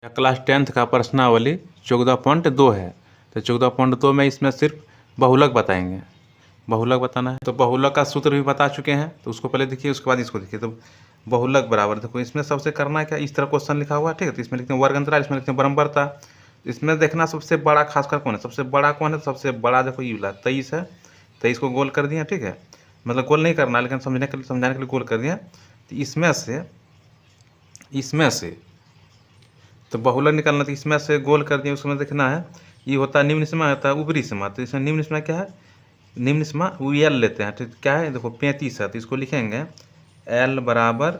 Class 10th का प्रश्नावली 14.2 है। तो 14.2 में इसमें सिर्फ बहुलक बताएंगे। बहुलक बताना है तो बहुलक का सूत्र भी बता चुके हैं, तो उसको पहले देखिए, उसके बाद इसको देखिए। तो बहुलक बराबर, देखो इसमें सबसे करना है क्या, इस तरह क्वेश्चन लिखा हुआ है, ठीक है। तो इसमें लिखते हैं वर्ग अंतराल, इसमें लिखते हैं बराबरता। इसमें देखना सबसे बड़ा खासकर कौन है, सबसे बड़ा कौन है। सबसे बड़ा देखो ये वाला 23 है। 23 को गोल कर दिया, ठीक है। मतलब गोल नहीं करना, लेकिन समझाने के लिए गोल कर दिया। तो इसमें से तो बहुलक निकालना, तो इसमें से गोल कर दिया, उसमें देखना है ये होता है निम्न सीमा, होता है ऊपरी सीमा। तो इसमें निम्न सीमा क्या है, निम्न सीमा एल लेते हैं, तो क्या है देखो 35 है। तो इसको लिखेंगे एल बराबर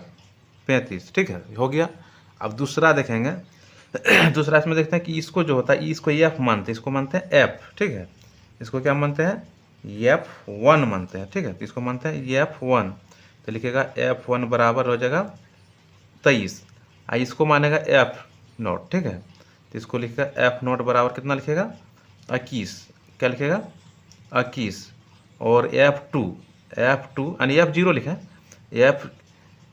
35, ठीक है, हो गया। अब दूसरा देखेंगे दूसरा इसमें देखते हैं कि इसको जो होता है इसको एफ मानते हैं, इसको मानते हैं एफ, ठीक है। इसको क्या मानते हैं, F1 मानते हैं, ठीक है। तो इसको मानते हैं F1। तो लिखेगा F1 बराबर हो जाएगा 23। इसको मानेगा F0, ठीक है। तो इसको लिखेगा F0 बराबर कितना लिखेगा 21, क्या लिखेगा 21। और F2 यानी F0 लिखें,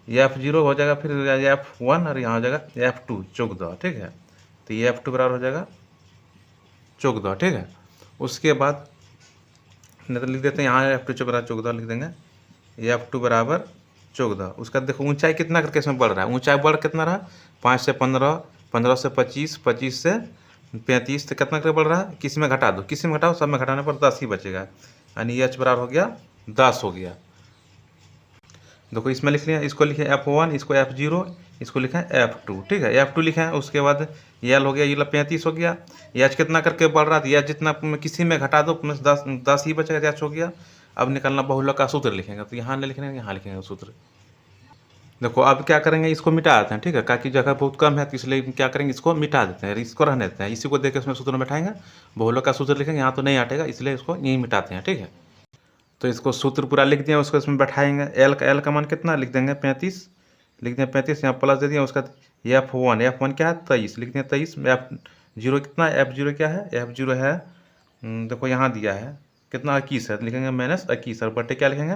F0 हो जाएगा, फिर F1 और यहाँ हो जाएगा F2 14, ठीक है। तो ये F2 बराबर हो जाएगा 14, ठीक है। उसके बाद नहीं तो लिख देते हैं यहाँ F2 बराबर 14 लिख देंगे, F2 बराबर 14। उसका देखो ऊंचाई कितना करके इसमें बढ़ रहा है, ऊंचाई बढ़ कितना रहा, 5 से 15, 15 से 25, 25 से 35, तो कितना करके बढ़ रहा है, किसी में घटा दो, किसी में घटाओ, सब में घटाने पर 10 ही बचेगा, यानी H बराबर हो गया 10 हो गया। देखो इसमें लिख लिया, इसको लिखे F1, इसको F0, इसको लिखे F2, ठीक है। F2 लिखे हैं, उसके बाद L हो गया, ये 35 हो गया। H कितना करके बढ़ रहा था, H जितना किसी में घटा दो, 10 ही बचेगा, H हो गया। अब निकालना बहुलक का सूत्र लिखेंगे, तो यहाँ लिखेंगे, यहाँ लिखेंगे सूत्र। देखो अब क्या करेंगे, इसको मिटा देते हैं, ठीक है। काकी जगह बहुत कम है, तो इसलिए क्या करेंगे, इसको मिटा देते हैं, इसको रहने देते हैं। इसी को देख के उसमें सूत्र में बैठाएंगे, बहुलक का सूत्र लिखेंगे, यहाँ तो नहीं हटेगा, इसलिए इसको यहीं मिटाते हैं, ठीक है। तो इसको सूत्र पूरा लिख दिया, उसको इसमें बैठाएंगे। एल का मान कितना लिख देंगे 35, लिख दें 35, यहाँ प्लस दे दिया। उसका F1 क्या है 23, लिख दें 23। F0 कितना है, F0 क्या है, F0 है देखो यहाँ दिया है कितना 21 है, लिखेंगे -21 और बटे क्या लिखेंगे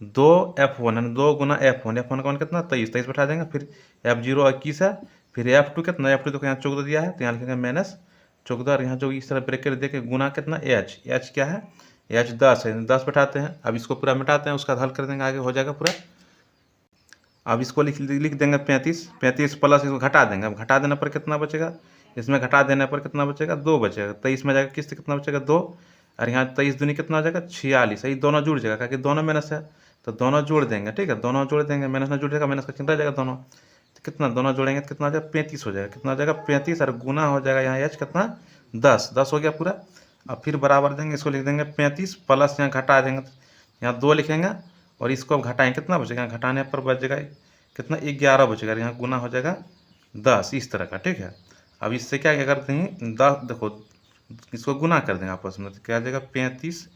2F1 यानी 2 गुना F1 का मान कितना 23 बैठा देंगे। फिर F0 21 है, फिर F2 कितना, F2 देखो यहाँ 14 दिया है, तो यहाँ लिखेंगे -14 और यहाँ जो इस तरह ब्रैकेट दे के गुना कितना H क्या है, H 10 है, 10 बैठाते हैं। अब इसको पूरा मिटाते हैं, उसका हल कर देंगे, आगे हो जाएगा पूरा। अब इसको लिख देंगे 35 प्लस इसको घटा देंगे। अब घटा देने पर कितना बचेगा, इसमें घटा देने पर कितना बचेगा 2 बचेगा। 23 में जाएगा किस कितना बचेगा 2, और यहाँ 23 दूनी कितना हो जाएगा 46, यही दोनों जुड़ जाएगा, क्योंकि दोनों माइनस है, तो दोनों जोड़ देंगे, ठीक है। दोनों जोड़ देंगे, माइनस में जुड़ जाएगा, माइनस का चिन्ह रह जाएगा दोनों, तो कितना दोनों जोड़ेंगे तो कितना हो जाएगा 35 हो जाएगा, कितना हो जाएगा 35 और गुना हो जाएगा यहाँ H कितना 10 हो गया पूरा। अब फिर बराबर देंगे, इसको लिख देंगे 35 प्लस यहाँ घटा देंगे, यहाँ 2 लिखेंगे और इसको अब घटाएंगे, कितना बचेगा, घटाने पर बचेगा कितना 11 बचेगा, यहाँ गुना हो जाएगा 10, इस तरह का, ठीक है। अब इससे क्या करते हैं 10, देखो इसको गुना कर देंगे आपस में, तो क्या आ जाएगा 35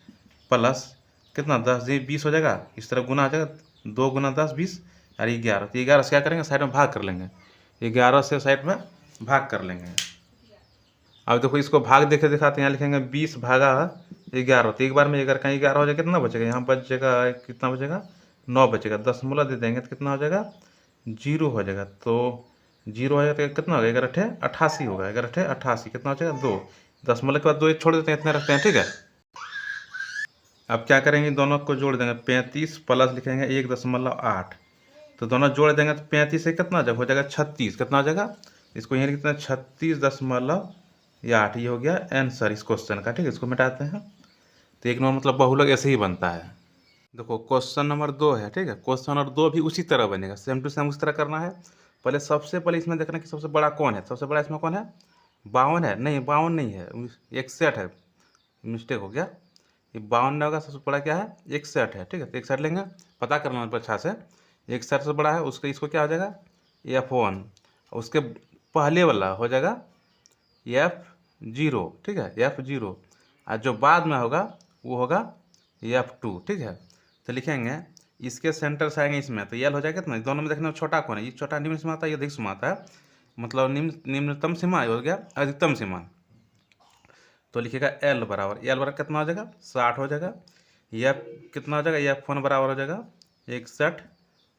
प्लस कितना 10 20 हो जाएगा, इस तरह गुना हो जाएगा 2 गुना 10 20 और 11। तो 11 से क्या करेंगे साइड में भाग कर लेंगे, 11 से साइड में भाग कर लेंगे। अब देखो इसको भाग देखे दिखाते हैं, यहाँ लिखेंगे 20 भागा 11, तो एक बार में 11 का 11 हो जाएगा, कितना बचेगा यहाँ बचेगा, कितना बचेगा 9 बचेगा। दशमलव दे देंगे तो कितना हो जाएगा 0 हो जाएगा, तो 0 हो जाएगा तो कितना होगा 11 88 होगा, 11 88 कितना हो जाएगा 2, दशमलव के बाद 2 छोड़ देते हैं, इतने रखते हैं, ठीक है। अब क्या करेंगे, दोनों को जोड़ देंगे, 35 प्लस लिखेंगे 1.8, तो दोनों जोड़ देंगे तो 35 से कितना जब हो जाएगा 36, कितना हो जाएगा, इसको यहीं लिखते हैं 36.8, ये हो गया आंसर इस क्वेश्चन का, ठीक है। इसको मिटाते हैं, तो एक नंबर मतलब बहुलक ऐसे ही बनता है। देखो क्वेश्चन नंबर 2 है, ठीक है। क्वेश्चन नंबर 2 भी उसी तरह बनेगा, सेम टू सेम उसी तरह करना है। पहले सबसे पहले इसमें देखना कि सबसे बड़ा कौन है, सबसे बड़ा इसमें कौन है 52 है, नहीं 52 नहीं है 61 है, मिस्टेक हो गया, ये 52 नहीं होगा, सबसे बड़ा क्या है 61 है, ठीक है। तो 61 लेंगे, पता करना अच्छा से, 61 से बड़ा है उसका, इसको क्या हो जाएगा F1, उसके पहले वाला हो जाएगा F0, ठीक है, F0, और जो बाद में होगा वो होगा F2, ठीक है। तो लिखेंगे इसके सेंटर से आएंगे इसमें, तो L हो जाएगा कितना, दोनों में देखना छोटा कौन है, ये छोटा निम्न सीमा आता है, ये अधिक सीमा आता है, मतलब निम्नतम सीमा हो गया अधिकतम सीमा। तो लिखेगा L बराबर कितना हो जाएगा 60 हो जाएगा, F कितना हो जाएगा F1 बराबर हो जाएगा 61,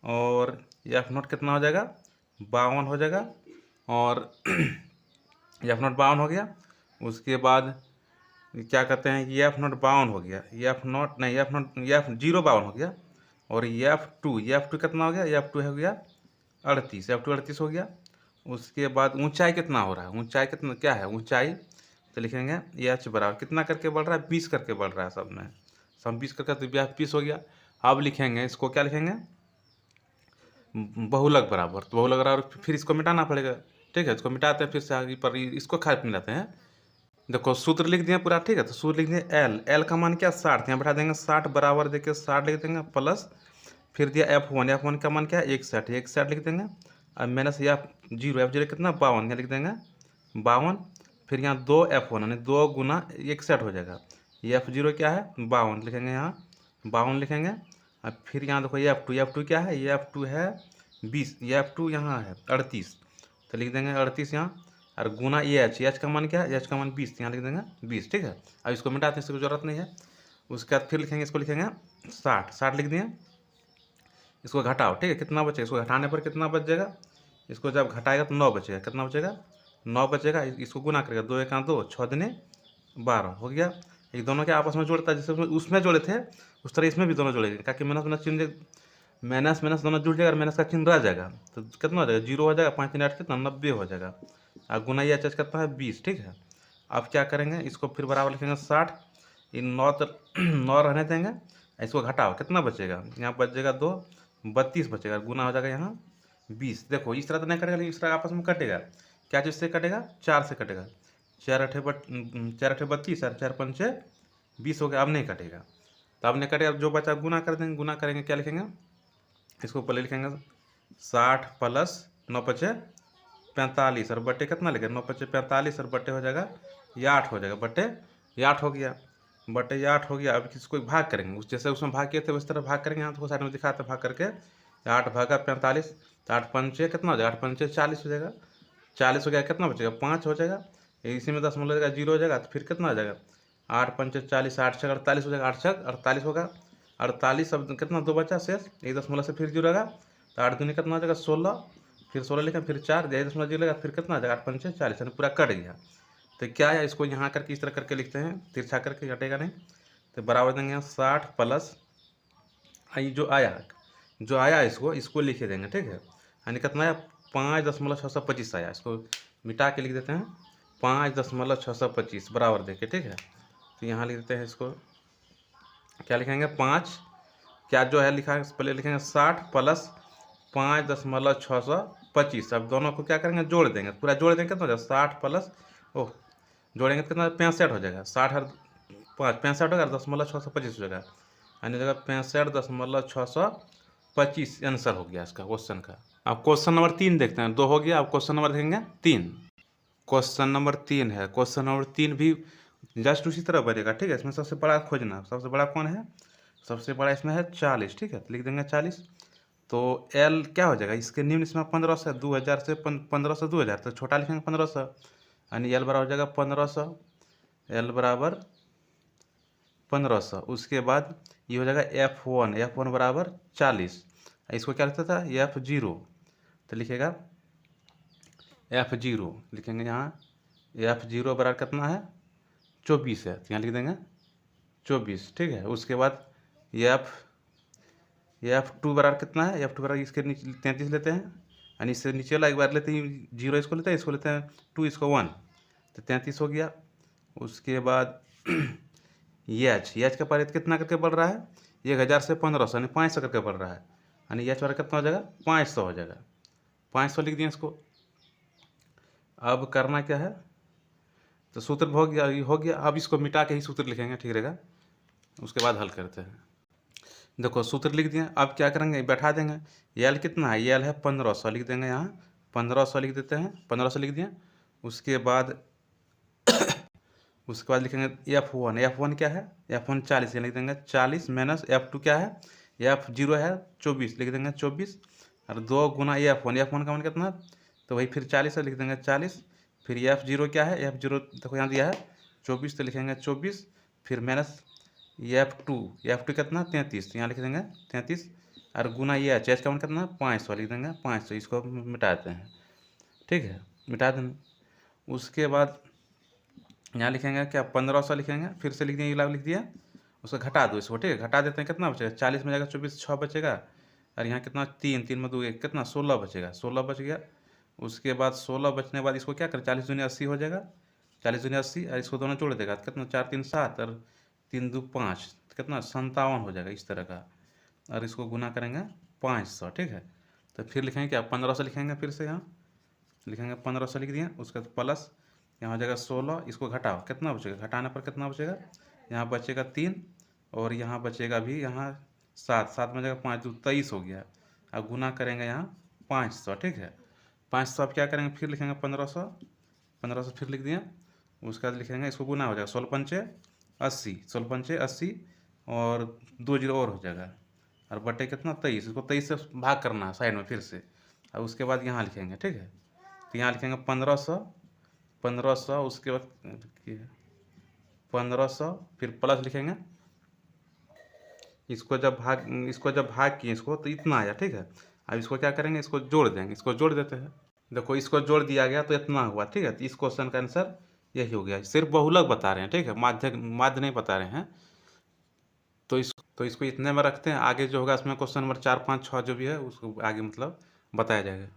और F0 कितना हो जाएगा 52 हो जाएगा, और एफ नॉट बाउन हो गया। उसके बाद क्या कहते हैं कि एफ नॉट बाउन हो गया, एफ नॉट नहीं, एफ नॉट एफ जीरो बाउन हो गया। और एफ टू कितना हो गया, एफ टू हो गया 38, एफ टू 38 हो गया। उसके बाद ऊंचाई कितना हो रहा है, ऊंचाई कितना क्या है ऊंचाई, तो लिखेंगे एच बराबर कितना करके बढ़ रहा है, 20 करके बढ़ रहा है सब में, सब 20 करके, तो यह 20 हो गया। अब लिखेंगे इसको, क्या लिखेंगे, बहुलक बराबर, तो बहुलक बराबर फिर इसको मिटाना पड़ेगा। ठीक है, इसको मिटाते हैं फिर से आगे पर इसको खाए मिलाते हैं। देखो सूत्र लिख दिया पूरा, ठीक है, तो सूत्र लिख दिया एल का मान क्या 60, यहाँ बैठा देंगे 60 बराबर देखिए 60 लिख देंगे प्लस, फिर दिया F1 का मान क्या है 61 लिख देंगे। अब माइनस एफ जीरो कितना 52, यहाँ लिख देंगे 52। फिर यहाँ 2 F1 यानी 2 गुना 61 हो जाएगा। F0 क्या है 52 लिखेंगे, यहाँ 52 लिखेंगे। अब फिर यहाँ देखो F2 क्या है, F2 है 20, F2 यहाँ है 38, तो लिख देंगे 38 यहाँ। और गुना एच का मान क्या है, एच का मान 20, यहाँ लिख देंगे 20। ठीक है, अब इसको मिटाते हैं, इसकी जरूरत नहीं है। उसके बाद फिर लिखेंगे, इसको लिखेंगे 60 लिख दिए। इसको घटाओ, ठीक है, कितना बचेगा, इसको घटाने पर कितना बच जाएगा, इसको जब घटाएगा तो 9 बचेगा, कितना बचेगा 9 बचेगा। इसको गुना करेगा 2 1 2, 6 दिने 12 हो गया। ये दोनों के आपस में जोड़ता है, जैसे उसमें जोड़े थे उस तरह इसमें भी दोनों जोड़ेंगे, ताकि माइनस चिन्ह माइनस दोनों जुड़ जाएगा और माइनस का चिन्ह रह जाएगा, तो कितना हो जाएगा 0 हो जाएगा, 5 3 8 कितना 90 हो जाएगा। और गुना ये एच कितना है 20। ठीक है, अब क्या करेंगे, इसको फिर बराबर लिखेंगे 60, इन 9 रहने देंगे, इसको घटाओ कितना बचेगा, यहाँ बच जाएगा 2 32 बचेगा, गुना हो जाएगा यहाँ 20। देखो इस तरह तो नहीं कटेगा, लेकिन इस तरह आपस में कटेगा, क्या चीज़ से कटेगा 4 से कटेगा, 4 8 32 और 4 5 20 हो गया, अब नहीं कटेगा, तो अब नहीं कटेगा, जो बचा गुना कर देंगे, गुना करेंगे क्या लिखेंगे, इसको पहले लिखेंगे 60 प्लस 9 5 45 और बट्टे कितना लिखे 9 5 45 और बट्टे हो जाएगा ये 8 हो जाएगा, बट्टे ये 8 हो गया, बटे ये 8 हो गया। अब इसको भाग करेंगे, उस जैसे उसमें भाग किए थे उस तरह भाग करेंगे, यहाँ तो साइड में दिखाते भाग करके 8 भागा 45, तो 8 पंचे कितना हो जाएगा, 8 पंचे 40 हो जाएगा, 40 हो गया, कितना बचेगा 5 हो जाएगा, इसी में 10 मिल जाएगा 0 हो जाएगा, तो फिर कितना हो जाएगा 8 पंचे 40, 8 6 48 हो जाएगा, 8 6 48 होगा, 48 अब कितना 2 बचा शेष, 1 से फिर 0 रहेगा, तो 8 दूनी कितना हो जाएगा 16, फिर 16 लिखें, फिर 4 1 लगेगा, फिर कितना आ जाएगा 8 पंचे 40, यानी पूरा कट गया। तो क्या है, इसको यहाँ करके इस तरह करके लिखते हैं, तिरछा करके घटेगा नहीं, तो बराबर देंगे 60 प्लस आई जो आया इसको लिखे देंगे। ठीक है, यानी कितना आया 5.625 आया, इसको मिटा के लिख देते हैं 5.625 बराबर देके। ठीक है, तो यहाँ लिख देते हैं, इसको क्या लिखेंगे 5 क्या जो है लिखा है पहले लिखेंगे 60 प्लस 5.625। अब दोनों को क्या करेंगे जोड़ देंगे, पूरा जोड़ देंगे कितना हो जाएगा 60 प्लस जोड़ेंगे कितना 65 हो जाएगा, 60 और 5 65 होगा, 10.625 हो जाएगा, यानी जगह 65.625 आंसर हो गया इसका क्वेश्चन का। अब क्वेश्चन नंबर 3 देखते हैं, 2 हो गया, अब क्वेश्चन नंबर देखेंगे 3। क्वेश्चन नंबर 3 है, क्वेश्चन नंबर 3 भी जस्ट उसी तरह बनेगा। ठीक है, इसमें सबसे बड़ा खोजना, सबसे बड़ा कौन है, सबसे बड़ा इसमें है 40। ठीक है, तो लिख देंगे 40, तो एल क्या हो जाएगा, इसके निम्न इसमें 1500 2000 से 1500 2000, तो छोटा लिखेंगे 1500, यानी एल बराबर हो जाएगा 1500, एल बराबर 1500। उसके बाद ये हो जाएगा F1 बराबर 40, इसको क्या लिखता था F0, तो लिखेगा F0 लिखेंगे, यहाँ F0 बराबर कितना है 24 है, तो यहाँ लिख देंगे 24। ठीक है, उसके बाद F2 बराबर कितना है, F2 बराबर इसके नीचे 33 लेते हैं, यानी इससे नीचे वाला एक बार लेते हैं 0, इसको लेते हैं 2, इसको 1, तो 33 हो गया। उसके बाद एच का परित कितना करके बढ़ रहा है 1000 से 1500, यानी 500 करके बढ़ रहा है, यानी एच वाला कितना हो जाएगा 500 हो जाएगा, 500 लिख दिए इसको। अब करना क्या है, तो सूत्र हो गया, अब इसको मिटा के ही सूत्र लिखेंगे, ठीक रहेगा, उसके बाद हल करते हैं। देखो सूत्र लिख दिए, अब क्या करेंगे बैठा देंगे, एल कितना है, एल है 1500, लिख देंगे यहाँ 1500 लिख देते हैं, 1500 लिख दिए। उसके बाद लिखेंगे F1 क्या है, F1 40, लिख देंगे 40 माइनस F2 क्या है, F0 है 24, लिख देंगे 24, और 2 गुना F1 का मान कितना, तो वही फिर 40 है, लिख देंगे 40, फिर F0 क्या है, F0 देखो यहाँ दिया है 24, तो लिखेंगे 24, फिर माइनस F2 कितना 33, तो यहाँ लिख देंगे 33, और गुना एच का मान कितना 500, लिख देंगे 500, इसको मिटाते हैं। ठीक है, मिटा देना। उसके बाद यहाँ लिखेंगे क्या, 1500 लिखेंगे, फिर से लिख दिया, ये लिख दिया, उसको घटा दो इसको, ठीक है। घटा देते हैं, कितना बचेगा, 40 में जाएगा 24, 6 बचेगा, और यहाँ कितना, 3, 3 में 2 1, कितना 16 बचेगा, 16 बच गया। उसके बाद 16 बचने के बाद इसको क्या करें, 40 दूनी 80 हो जाएगा, 40 दूनी 80, और इसको दोनों जोड़ देगा, कितना 4 3 7 और 3 2 5, कितना 57 हो जाएगा इस तरह का। और इसको गुना करेंगे 500, ठीक है। तो फिर लिखेंगे क्या, 1500 लिखेंगे, फिर से यहाँ लिखेंगे 1500 लिख दिया। उसके बाद प्लस यहाँ हो जाएगा 16, इसको घटाओ, कितना बचेगा, घटाने पर कितना बचेगा, यहाँ बचेगा 3, और यहाँ बचेगा भी यहाँ 7, 7 में जाएगा 5 2 23 हो गया। अब गुना करेंगे यहाँ 500, ठीक है। 500 अब क्या करेंगे, फिर लिखेंगे 1500, 1500 फिर लिख दिया। उसके बाद लिखेंगे, इसको गुना हो जाएगा 16 पंचे 80, 16 पंचे 80, और 2 जीरो और हो जाएगा, और बटे कितना 23, इसको 23 से भाग करना है साइड में फिर से। और उसके बाद यहाँ लिखेंगे, ठीक है। तो यहाँ लिखेंगे 1500, 1500, उसके बाद 1500, फिर प्लस लिखेंगे, इसको जब भाग किए इसको, तो इतना आया, ठीक है। अब इसको क्या करेंगे, इसको जोड़ देंगे, इसको जोड़ देते हैं। देखो इसको जोड़ दिया गया तो इतना हुआ, ठीक है। तो इस क्वेश्चन का आंसर यही हो गया। सिर्फ बहुलक बता रहे हैं, ठीक है, माध्य नहीं बता रहे हैं। तो इसको इतने में रखते हैं, आगे जो होगा इसमें क्वेश्चन नंबर 4 5 6 जो भी है उसको आगे मतलब बताया जाएगा।